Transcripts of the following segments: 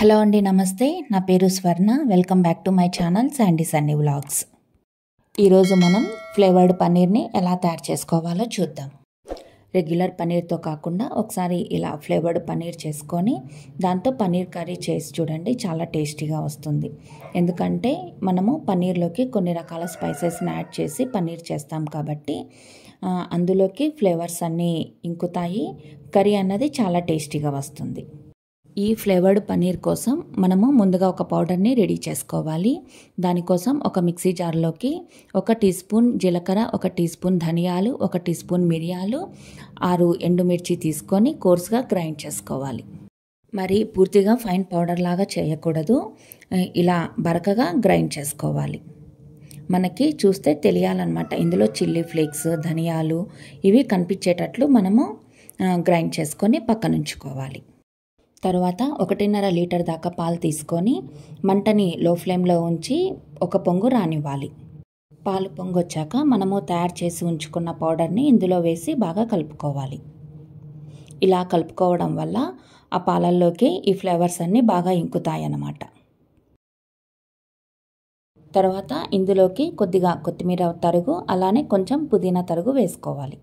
Hello అండి, నమస్తే. నా పేరు స్వర్ణ. Welcome back to my channel Sandy Sunny vlogs. ఈరోజు మనం ఫ్లేవర్డ్ పన్నీర్ని ఎలా తయారు చేసుకోవాలో చూద్దాం. రెగ్యులర్ పన్నీర్తో కాకుండా ఒకసారి ఇలా ఫ్లేవర్డ్ పన్నీర్ చేసుకొని దాంతో పన్నీర్ కర్రీ చేసి చూడండి, చాలా టేస్టీగా వస్తుంది. ఎందుకంటే మనము పన్నీర్లోకి కొన్ని రకాల స్పైసెస్ని యాడ్ చేసి పన్నీర్ చేస్తాం కాబట్టి అందులోకి ఫ్లేవర్స్ అన్నీ ఇంకుతాయి. కర్రీ అన్నది చాలా టేస్టీగా వస్తుంది. ఈ ఫ్లేవర్డ్ పన్నీర్ కోసం మనము ముందుగా ఒక పౌడర్ని రెడీ చేసుకోవాలి. దానికోసం ఒక మిక్సీ జార్లోకి 1 టీ స్పూన్ జీలకర్ర, 1 టీ స్పూన్ ధనియాలు, 1 టీ స్పూన్ మిరియాలు, 6 ఎండుమిర్చి తీసుకొని కోర్స్గా గ్రైండ్ చేసుకోవాలి. మరి పూర్తిగా ఫైన్ పౌడర్ లాగా చేయకూడదు, ఇలా బరకగా గ్రైండ్ చేసుకోవాలి. మనకి చూస్తే తెలియాలన్నమాట, ఇందులో చిల్లీ ఫ్లేక్స్, ధనియాలు ఇవి కనిపించేటట్లు మనము గ్రైండ్ చేసుకొని పక్కనుంచుకోవాలి. తర్వాత 1.5 లీటర్ దాకా పాలు తీసుకొని మంటని లో ఫ్లేమ్లో ఉంచి ఒక పొంగు రానివ్వాలి. పాలు పొంగొచ్చాక మనము తయారు చేసి ఉంచుకున్న పౌడర్ని ఇందులో వేసి బాగా కలుపుకోవాలి. ఇలా కలుపుకోవడం వల్ల ఆ పాలల్లోకి ఈ ఫ్లేవర్స్ అన్నీ బాగా ఇంకుతాయన్నమాట. తర్వాత ఇందులోకి కొద్దిగా కొత్తిమీర తరుగు, అలానే కొంచెం పుదీనా తరుగు వేసుకోవాలి.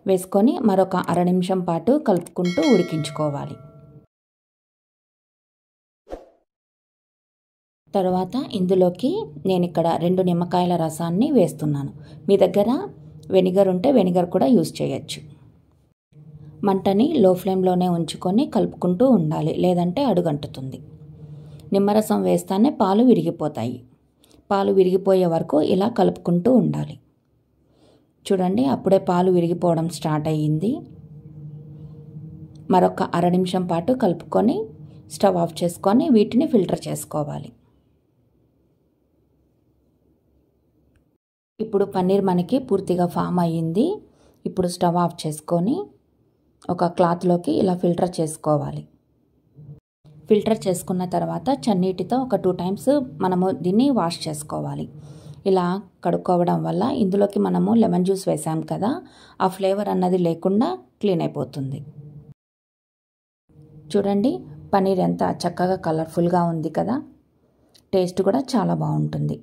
వేసుకొని మరొక 1/2 నిమిషం పాటు కలుపుకుంటూ ఉడికించుకోవాలి. తర్వాత ఇందులోకి నేను ఇక్కడ 2 నిమ్మకాయల రసాన్ని వేస్తున్నాను. మీ దగ్గర వెనిగర్ ఉంటే వెనిగర్ కూడా యూజ్ చేయొచ్చు. మంటని లో ఫ్లేమ్లోనే ఉంచుకొని కలుపుకుంటూ ఉండాలి, లేదంటే అడుగంటుతుంది. నిమ్మరసం వేస్తానే పాలు విరిగిపోతాయి. పాలు విరిగిపోయే వరకు ఇలా కలుపుకుంటూ ఉండాలి. చూడండి, అప్పుడే పాలు విరిగిపోవడం స్టార్ట్ అయ్యింది. మరొక 1/2 నిమిషం పాటు కలుపుకొని స్టవ్ ఆఫ్ చేసుకొని వీటిని ఫిల్టర్ చేసుకోవాలి. ఇప్పుడు పన్నీర్ మనకి పూర్తిగా ఫామ్ అయ్యింది. ఇప్పుడు స్టవ్ ఆఫ్ చేసుకొని ఒక క్లాత్లోకి ఇలా ఫిల్టర్ చేసుకోవాలి. ఫిల్టర్ చేసుకున్న తర్వాత చన్నీటితో ఒక 2 టైమ్స్ మనము దీన్ని వాష్ చేసుకోవాలి. ఇలా కడుక్కోవడం వల్ల ఇందులోకి మనము లెమన్ జ్యూస్ వేసాం కదా, ఆ ఫ్లేవర్ అన్నది లేకుండా క్లీన్ అయిపోతుంది. చూడండి, పన్నీర్ ఎంత చక్కగా కలర్ఫుల్గా ఉంది కదా, టేస్ట్ కూడా చాలా బాగుంటుంది.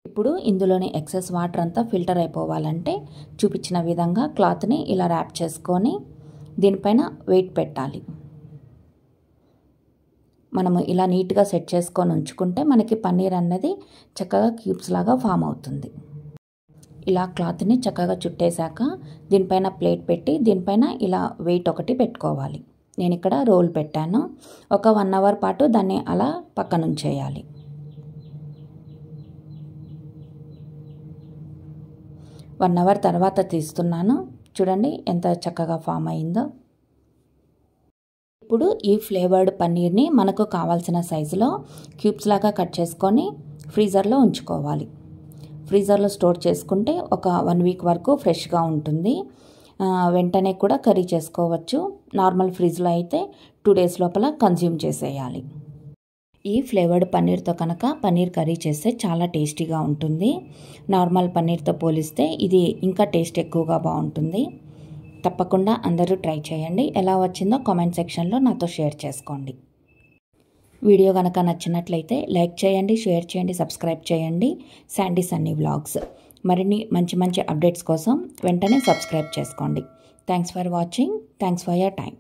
ఇప్పుడు ఇందులోని ఎక్సెస్ వాటర్ అంతా ఫిల్టర్ అయిపోవాలంటే చూపించిన విధంగా క్లాత్ని ఇలా ర్యాప్ చేసుకొని దీనిపైన వెయిట్ పెట్టాలి. మనము ఇలా నీట్గా సెట్ చేసుకొని ఉంచుకుంటే మనకి పన్నీర్ అన్నది చక్కగా క్యూబ్స్ లాగా ఫామ్ అవుతుంది. ఇలా క్లాత్ని చక్కగా చుట్టేశాక దీనిపైన ప్లేట్ పెట్టి దీనిపైన ఇలా వెయిట్ ఒకటి పెట్టుకోవాలి. నేను ఇక్కడ రోల్ పెట్టాను. ఒక 1 అవర్ పాటు దాన్ని అలా పక్కనుంచేయాలి. వన్ అవర్ తర్వాత తీస్తున్నాను. చూడండి ఎంత చక్కగా ఫామ్ అయిందో. ఇప్పుడు ఈ ఫ్లేవర్డ్ పన్నీర్ని మనకు కావాల్సిన సైజులో క్యూబ్స్ లాగా కట్ చేసుకొని ఫ్రీజర్లో ఉంచుకోవాలి. ఫ్రీజర్లో స్టోర్ చేసుకుంటే ఒక 1 వీక్ వరకు ఫ్రెష్గా ఉంటుంది. వెంటనే కూడా కర్రీ చేసుకోవచ్చు. నార్మల్ ఫ్రిడ్జ్లో అయితే 2 డేస్ లోపల కన్జ్యూమ్ చేసేయాలి. ఈ ఫ్లేవర్డ్ పన్నీర్తో కనుక పన్నీర్ కర్రీ చేస్తే చాలా టేస్టీగా ఉంటుంది. నార్మల్ పన్నీర్తో పోలిస్తే ఇది ఇంకా టేస్ట్ ఎక్కువగా బాగుంటుంది. తప్పకుండా అందరూ ట్రై చేయండి. ఎలా వచ్చిందో కామెంట్ సెక్షన్లో నాతో షేర్ చేసుకోండి. వీడియో కనుక నచ్చినట్లయితే లైక్ చేయండి, షేర్ చేయండి, సబ్స్క్రైబ్ చేయండి. శాండీ సన్నీ వ్లాగ్స్ మరిన్ని మంచి మంచి అప్డేట్స్ కోసం వెంటనే సబ్స్క్రైబ్ చేసుకోండి. Thanks for watching. Thanks for your time.